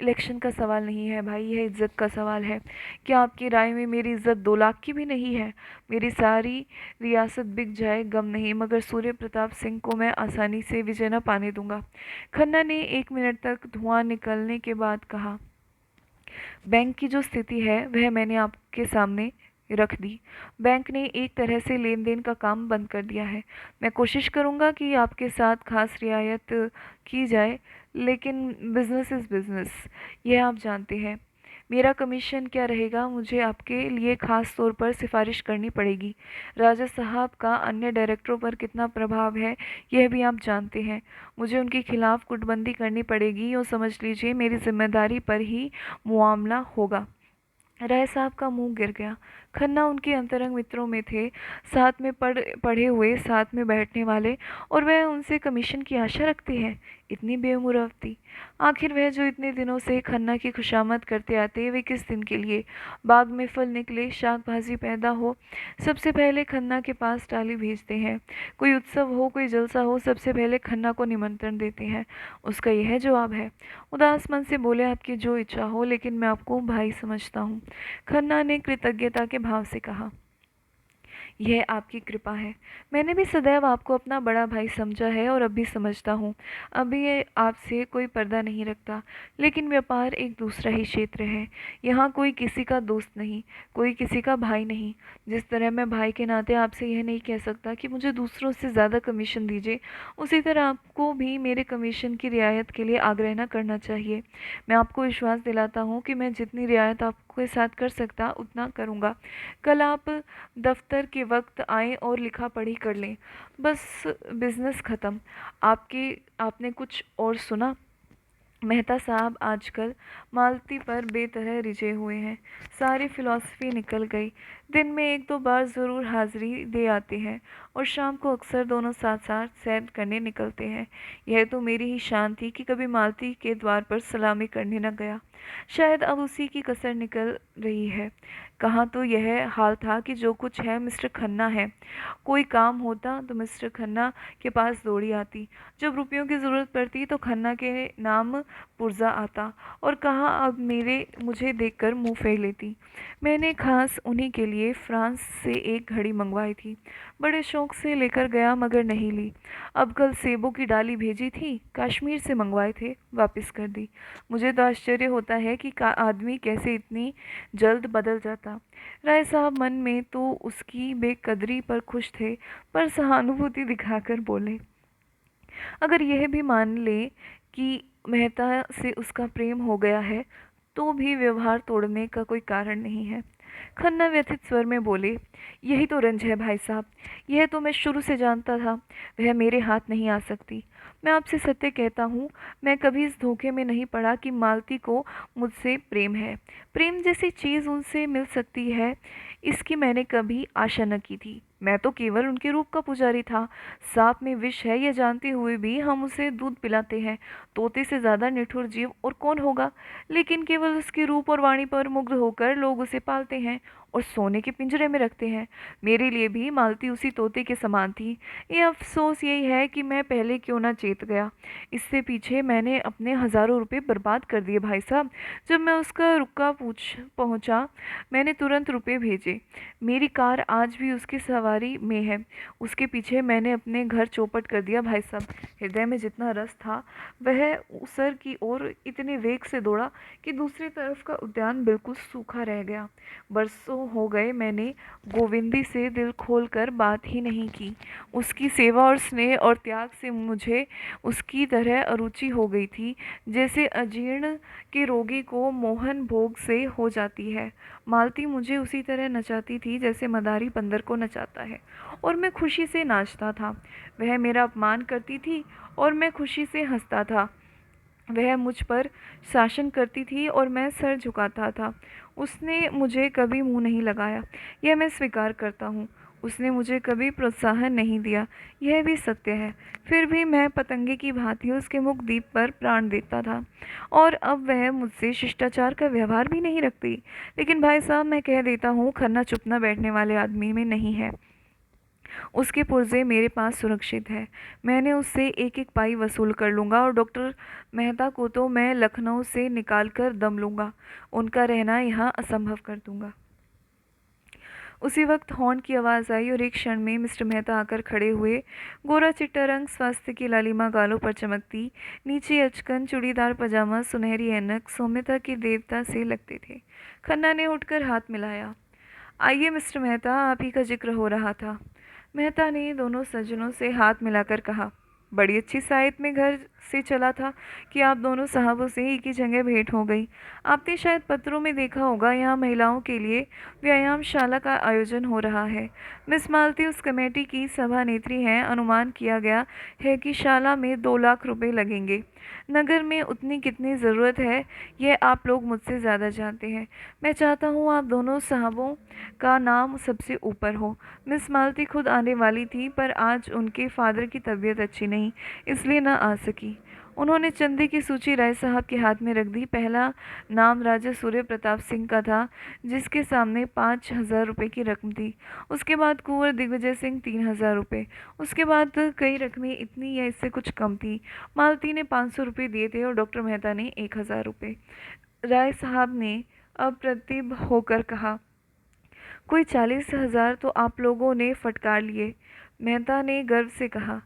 इलेक्शन का सवाल नहीं है भाई, यह इज्जत का सवाल है। क्या आपकी राय में मेरी इज्जत 2 लाख की भी नहीं है? मेरी सारी रियासत बिक जाए गम नहीं, मगर सूर्य प्रताप सिंह को मैं आसानी से विजय न पाने दूंगा। खन्ना ने 1 मिनट तक धुआं निकलने के बाद कहा, बैंक की जो स्थिति है वह मैंने आपके सामने रख दी। बैंक ने एक तरह से लेन देन का काम बंद कर दिया है। मैं कोशिश करूंगा कि आपके साथ खास रियायत की जाए, लेकिन बिजनेस इज़ बिजनेस, यह आप जानते हैं। मेरा कमीशन क्या रहेगा, मुझे आपके लिए ख़ास तौर पर सिफारिश करनी पड़ेगी। राजा साहब का अन्य डायरेक्टरों पर कितना प्रभाव है यह भी आप जानते हैं। मुझे उनके खिलाफ गुटबंदी करनी पड़ेगी, और समझ लीजिए मेरी जिम्मेदारी पर ही मुआमला होगा। राय साहब का मुंह गिर गया। खन्ना उनके अंतरंग मित्रों में थे, साथ में पढ़े हुए, साथ में बैठने वाले, और वह उनसे कमीशन की आशा रखते हैं। इतनी बेमुरवती। आखिर वह जो इतने दिनों से खन्ना की खुशामद करते आते, वे किस दिन के लिए? बाग में फल निकले, शाक भाजी पैदा हो, सबसे पहले खन्ना के पास टाली भेजते हैं। कोई उत्सव हो, कोई जलसा हो, सबसे पहले खन्ना को निमंत्रण देते हैं। उसका यह जवाब है। उदास मन से बोले, आपकी जो इच्छा हो, लेकिन मैं आपको भाई समझता हूँ। खन्ना ने कृतज्ञता के भाव से कहा, यह आपकी कृपा है। मैंने भी सदैव आपको अपना बड़ा भाई समझा है और अब भी समझता हूँ। अभी ये आपसे कोई पर्दा नहीं रखता, लेकिन व्यापार एक दूसरा ही क्षेत्र है। यहाँ कोई किसी का दोस्त नहीं, कोई किसी का भाई नहीं। जिस तरह मैं भाई के नाते आपसे यह नहीं कह सकता कि मुझे दूसरों से ज़्यादा कमीशन दीजिए, उसी तरह आपको भी मेरे कमीशन की रियायत के लिए आग्रह न करना चाहिए। मैं आपको विश्वास दिलाता हूँ कि मैं जितनी रियायत आपके साथ कर सकता उतना करूँगा। कल आप दफ्तर के वक्त आएँ और लिखा पढ़ी कर लें। बस बिज़नेस ख़त्म। आपने कुछ और सुना? मेहता साहब आजकल मालती पर बेतरह रिझे हुए हैं। सारी फिलॉसफी निकल गई। दिन में 1-2 बार ज़रूर हाज़िरी दे आते हैं, और शाम को अक्सर दोनों साथ साथ सैर करने निकलते हैं। यह तो मेरी ही शान थी कि कभी मालती के द्वार पर सलामी करने न गया। शायद अब उसी की कसर निकल रही है। कहाँ तो यह हाल था कि जो कुछ है मिस्टर खन्ना है। कोई काम होता तो मिस्टर खन्ना के पास दौड़ी आती। जब रुपयों की ज़रूरत पड़ती तो खन्ना के नाम पुर्जा आता, और कहाँ अब मुझे देखकर मुंह फेर लेती। मैंने खास उन्हीं के लिए फ्रांस से एक घड़ी मंगवाई थी। बड़े शौक से लेकर गया, मगर नहीं ली। अब कल सेबों की डाली भेजी थी, कश्मीर से मंगवाए थे, वापस कर दी। मुझे तो आश्चर्य होता है कि आदमी कैसे इतनी जल्द बदल जाता। राय साहब मन में तो उसकी बेकदरी पर खुश थे, पर सहानुभूति दिखाकर बोले, अगर यह भी मान ले कि मेहता से उसका प्रेम हो गया है, तो भी व्यवहार तोड़ने का कोई कारण नहीं है। खन्ना व्यथित स्वर में बोले, यही तो रंज है भाई साहब। यह तो मैं शुरू से जानता था, वह मेरे हाथ नहीं आ सकती। मैं आपसे सत्य कहता हूँ, मैं कभी इस धोखे में नहीं पड़ा कि मालती को मुझसे प्रेम है। प्रेम जैसी चीज़ उनसे मिल सकती है, इसकी मैंने कभी आशा न की थी। मैं तो केवल उनके रूप का पुजारी था। सांप में विष है यह जानते हुए भी हम उसे दूध पिलाते हैं। तोते से ज़्यादा निठुर जीव और कौन होगा? लेकिन केवल उसके रूप और वाणी पर मुग्ध होकर लोग उसे पालते हैं, और सोने के पिंजरे में रखते हैं। मेरे लिए भी मालती उसी तोते के समान थी। ये अफसोस यही है कि मैं पहले क्यों ना चेत गया। इससे पीछे मैंने अपने हज़ारों रुपए बर्बाद कर दिए भाई साहब। जब मैं उसका रुका पूछ पहुंचा, मैंने तुरंत रुपए भेजे। मेरी कार आज भी उसकी सवारी में है। उसके पीछे मैंने अपने घर चौपट कर दिया भाई साहब। हृदय में जितना रस था वह सर की ओर इतने वेग से दौड़ा कि दूसरी तरफ का उद्यान बिल्कुल सूखा रह गया। बरसों हो गए मैंने गोविंदी से दिल खोलकर बात ही नहीं की। उसकी सेवा और स्नेह और त्याग से मुझे उसकी तरह अरुचि हो गई थी, जैसे अजीर्ण के रोगी को मोहन भोग से हो जाती है। मालती मुझे उसी तरह नचाती थी जैसे मदारी बंदर को नचाता है, और मैं खुशी से नाचता था। वह मेरा अपमान करती थी और मैं खुशी से हंसता था। वह मुझ पर शासन करती थी और मैं सर झुकाता था। उसने मुझे कभी मुंह नहीं लगाया, यह मैं स्वीकार करता हूँ। उसने मुझे कभी प्रोत्साहन नहीं दिया, यह भी सत्य है। फिर भी मैं पतंगे की भांति उसके मुख दीप पर प्राण देता था, और अब वह मुझसे शिष्टाचार का व्यवहार भी नहीं रखती। लेकिन भाई साहब, मैं कह देता हूँ, खन्ना चुप न बैठने वाले आदमी में नहीं है। उसके पुर्जे मेरे पास सुरक्षित है। मैंने उससे एक एक पाई वसूल कर लूँगा, और डॉक्टर मेहता को तो मैं लखनऊ से निकाल कर दम लूँगा। उनका रहना यहाँ असंभव कर दूँगा। उसी वक्त हॉर्न की आवाज़ आई और एक क्षण में मिस्टर मेहता आकर खड़े हुए। गोरा चिट्टा रंग, स्वास्थ्य की लालिमा गालों पर चमकती, नीचे अचकन चूड़ीदार पजामा, सुनहरी ऐनक, सौम्यता के देवता से लगते थे। खन्ना ने उठकर हाथ मिलाया। आइए मिस्टर मेहता, आप ही का जिक्र हो रहा था। मेहता ने दोनों सज्जनों से हाथ मिलाकर कहा, बड़ी अच्छी साइट में घर से चला था कि आप दोनों साहबों से एक ही जगह भेंट हो गई। आपने शायद पत्रों में देखा होगा, यहाँ महिलाओं के लिए व्यायामशाला का आयोजन हो रहा है। मिस मालती उस कमेटी की सभा नेत्री हैं। अनुमान किया गया है कि शाला में 2 लाख रुपए लगेंगे। नगर में उतनी कितनी ज़रूरत है, यह आप लोग मुझसे ज़्यादा जानते हैं। मैं चाहता हूँ आप दोनों साहबों का नाम सबसे ऊपर हो। मिस मालती खुद आने वाली थी, पर आज उनके फादर की तबीयत अच्छी नहीं, इसलिए न आ सकी। उन्होंने चंदे की सूची राय साहब के हाथ में रख दी। पहला नाम राजा सूर्य प्रताप सिंह का था, जिसके सामने 5,000 रुपये की रकम थी। उसके बाद कुंवर दिग्विजय सिंह 3,000 रुपये। उसके बाद कई रकमें इतनी या इससे कुछ कम थी। मालती ने 500 रुपये दिए थे और डॉक्टर मेहता ने 1,000 रुपये। राय साहब ने अप्रतिभ होकर कहा, कोई 40,000 तो आप लोगों ने फटकार लिए। मेहता ने गर्व से कहा,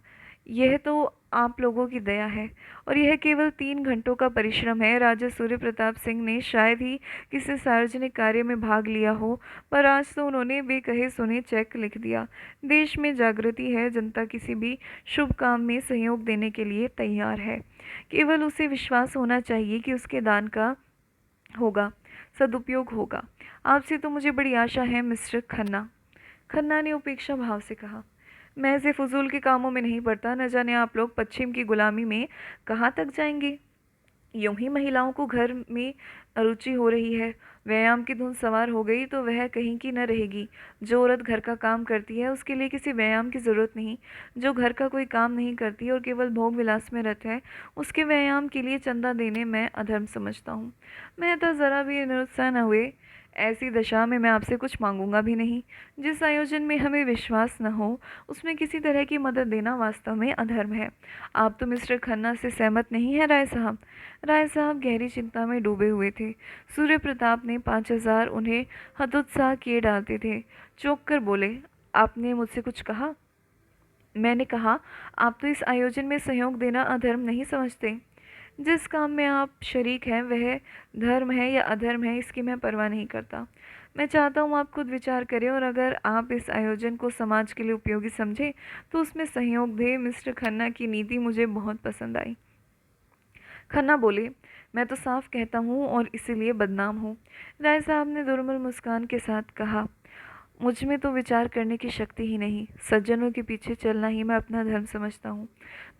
यह तो आप लोगों की दया है, और यह केवल 3 घंटों का परिश्रम है। राजा सूर्य प्रताप सिंह ने शायद ही किसी सार्वजनिक कार्य में भाग लिया हो, पर आज तो उन्होंने बेकहे सुने चेक लिख दिया। देश में जागृति है, जनता किसी भी शुभ काम में सहयोग देने के लिए तैयार है। केवल उसे विश्वास होना चाहिए कि उसके दान का होगा, सदुपयोग होगा। आपसे तो मुझे बड़ी आशा है मिस्टर खन्ना। खन्ना ने उपेक्षा भाव से कहा, मैं ऐसे फजूल के कामों में नहीं पड़ता। न जाने आप लोग पश्चिम की गुलामी में कहाँ तक जाएंगे। यूं ही महिलाओं को घर में अरुचि हो रही है। व्यायाम की धुन सवार हो गई तो वह कहीं की न रहेगी। जो औरत घर का काम करती है उसके लिए किसी व्यायाम की ज़रूरत नहीं। जो घर का कोई काम नहीं करती और केवल भोग विलास में रत है, उसके व्यायाम के लिए चंदा देने मैं अधर्म समझता हूँ। मेहता ज़रा भी निरुत्साह न हुए। ऐसी दशा में मैं आपसे कुछ मांगूंगा भी नहीं। जिस आयोजन में हमें विश्वास न हो, उसमें किसी तरह की मदद देना वास्तव में अधर्म है। आप तो मिस्टर खन्ना से सहमत नहीं हैं राय साहब। राय साहब गहरी चिंता में डूबे हुए थे। सूर्य प्रताप ने 5,000 उन्हें हतोत्साह किए डालते थे। चौंक कर बोले, आपने मुझसे कुछ कहा? मैंने कहा, आप तो इस आयोजन में सहयोग देना अधर्म नहीं समझते। जिस काम में आप शरीक हैं वह धर्म है या अधर्म है, इसकी मैं परवाह नहीं करता। मैं चाहता हूँ आप खुद विचार करें, और अगर आप इस आयोजन को समाज के लिए उपयोगी समझें तो उसमें सहयोग दें। मिस्टर खन्ना की नीति मुझे बहुत पसंद आई। खन्ना बोले, मैं तो साफ कहता हूँ और इसीलिए बदनाम हूँ। राय साहब ने दुर्मल मुस्कान के साथ कहा, मुझ में तो विचार करने की शक्ति ही नहीं। सज्जनों के पीछे चलना ही मैं अपना धर्म समझता हूँ।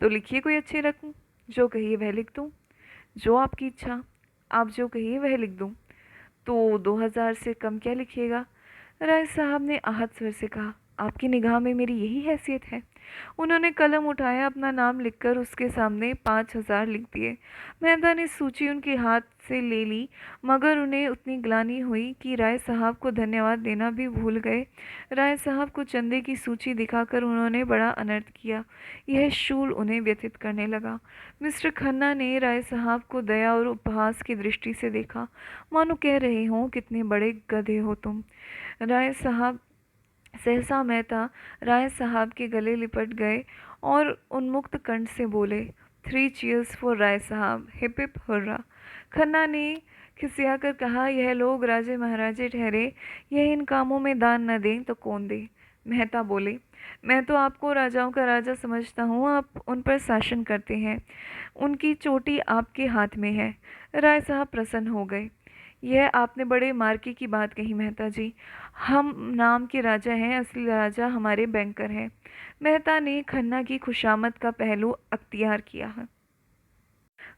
तो लिखिए कोई अच्छी रकम, जो कहिए वह लिख दूँ। जो आपकी इच्छा, आप जो कहिए वह लिख दूँ। तो 2,000 से कम क्या लिखिएगा? राय साहब ने आहत स्वर से कहा, आपकी निगाह में मेरी यही हैसियत है? उन्होंने कलम उठाया, अपना नाम लिखकर उसके सामने 5,000 लिख दिए। मेहता ने सूची उनके हाथ से ले ली, मगर उन्हें उतनी ग्लानि हुई कि राय साहब को धन्यवाद देना भी भूल गए। राय साहब को चंदे की सूची दिखाकर उन्होंने बड़ा अनर्थ किया। यह शूल उन्हें व्यथित करने लगा। मिस्टर खन्ना ने राय साहब को दया और उपहास की दृष्टि से देखा, मानो कह रहे हों, कितने बड़े गधे हो तुम। राय साहब सहसा मेहता राय साहब के गले लिपट गए और उन्मुक्त कंठ से बोले, 3 चीयर्स फॉर राय साहब, हिप हिप हुर्रा। खन्ना ने खिसियाकर कहा, यह लोग राजे महाराजे ठहरे, यह इन कामों में दान न दें तो कौन दे। मेहता बोले, मैं तो आपको राजाओं का राजा समझता हूँ, आप उन पर शासन करते हैं, उनकी चोटी आपके हाथ में है। राय साहब प्रसन्न हो गए। यह आपने बड़े मार्के की बात कही मेहता जी। हम नाम के राजा हैं, असली राजा हमारे बैंकर हैं। मेहता ने खन्ना की खुशामद का पहलू अख्तियार किया है।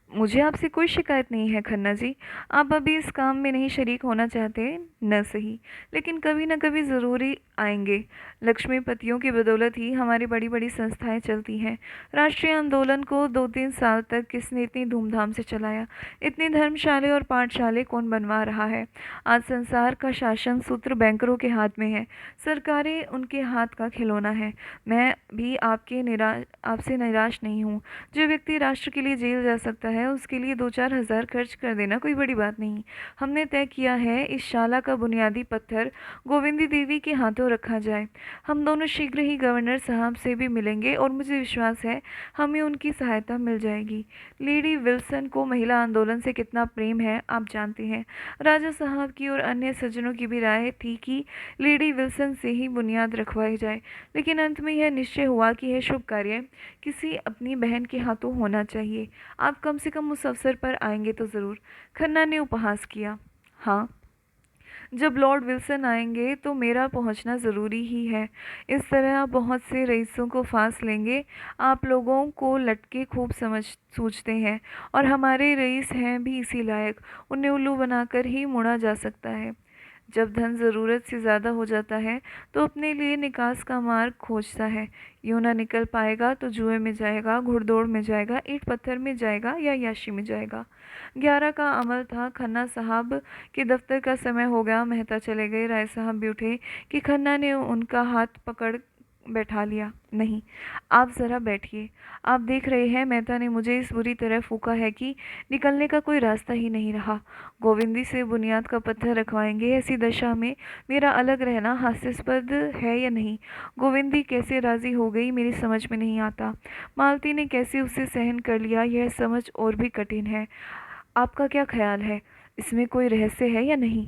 मुझे आपसे कोई शिकायत नहीं है खन्ना जी। आप अभी इस काम में नहीं शरीक होना चाहते, न सही, लेकिन कभी न कभी ज़रूरी आएंगे। लक्ष्मीपतियों की बदौलत ही हमारी बड़ी बड़ी संस्थाएं चलती हैं। राष्ट्रीय आंदोलन को 2-3 साल तक किसने इतनी धूमधाम से चलाया? इतनी धर्मशाले और पाठशाले कौन बनवा रहा है? आज संसार का शासन सूत्र बैंकरों के हाथ में है, सरकारें उनके हाथ का खिलौना है। मैं भी आपसे निराश नहीं हूँ। जो व्यक्ति राष्ट्र के लिए जेल जा सकता है, उसके लिए 2-4 हज़ार खर्च कर देना कोई बड़ी बात नहीं। हमने तय किया है, इस शाला का बुनियादी पत्थर गोविंदी देवी के हाथों रखा जाए। हम दोनों शीघ्र ही गवर्नर साहब से भी मिलेंगे और मुझे विश्वास है हमें उनकी सहायता मिल जाएगी। लेडी विल्सन को महिला आंदोलन से कितना प्रेम है आप जानते हैं। राजा साहब की और अन्य सज्जनों की भी राय थी कि लेडी विल्सन से ही बुनियाद रखवाई जाए, लेकिन अंत में यह निश्चय हुआ कि यह शुभ कार्य किसी अपनी बहन के हाथों होना चाहिए। आप कम से कम उस अवसर पर आएंगे तो ज़रूर। खन्ना ने उपहास किया। हाँ, जब लॉर्ड विल्सन आएंगे तो मेरा पहुंचना ज़रूरी ही है। इस तरह आप बहुत से रईसों को फांस लेंगे। आप लोगों को लटके खूब समझ सूझते हैं, और हमारे रईस हैं भी इसी लायक। उन्हें उल्लू बनाकर ही मुड़ा जा सकता है। जब धन ज़रूरत से ज़्यादा हो जाता है तो अपने लिए निकास का मार्ग खोजता है। यूँ ना निकल पाएगा तो जुए में जाएगा, घुड़दौड़ में जाएगा, ईंट पत्थर में जाएगा या याशी में जाएगा। 11 का अमल था। खन्ना साहब के दफ्तर का समय हो गया। मेहता चले गए। राय साहब भी उठे कि खन्ना ने उनका हाथ पकड़ बैठा लिया। नहीं, आप ज़रा बैठिए। आप देख रहे हैं, मेहता ने मुझे इस बुरी तरह फूका है कि निकलने का कोई रास्ता ही नहीं रहा। गोविंदी से बुनियाद का पत्थर रखवाएंगे, ऐसी दशा में मेरा अलग रहना हास्यास्पद है या नहीं? गोविंदी कैसे राज़ी हो गई मेरी समझ में नहीं आता। मालती ने कैसे उसे सहन कर लिया, यह समझ और भी कठिन है। आपका क्या ख्याल है, इसमें कोई रहस्य है या नहीं?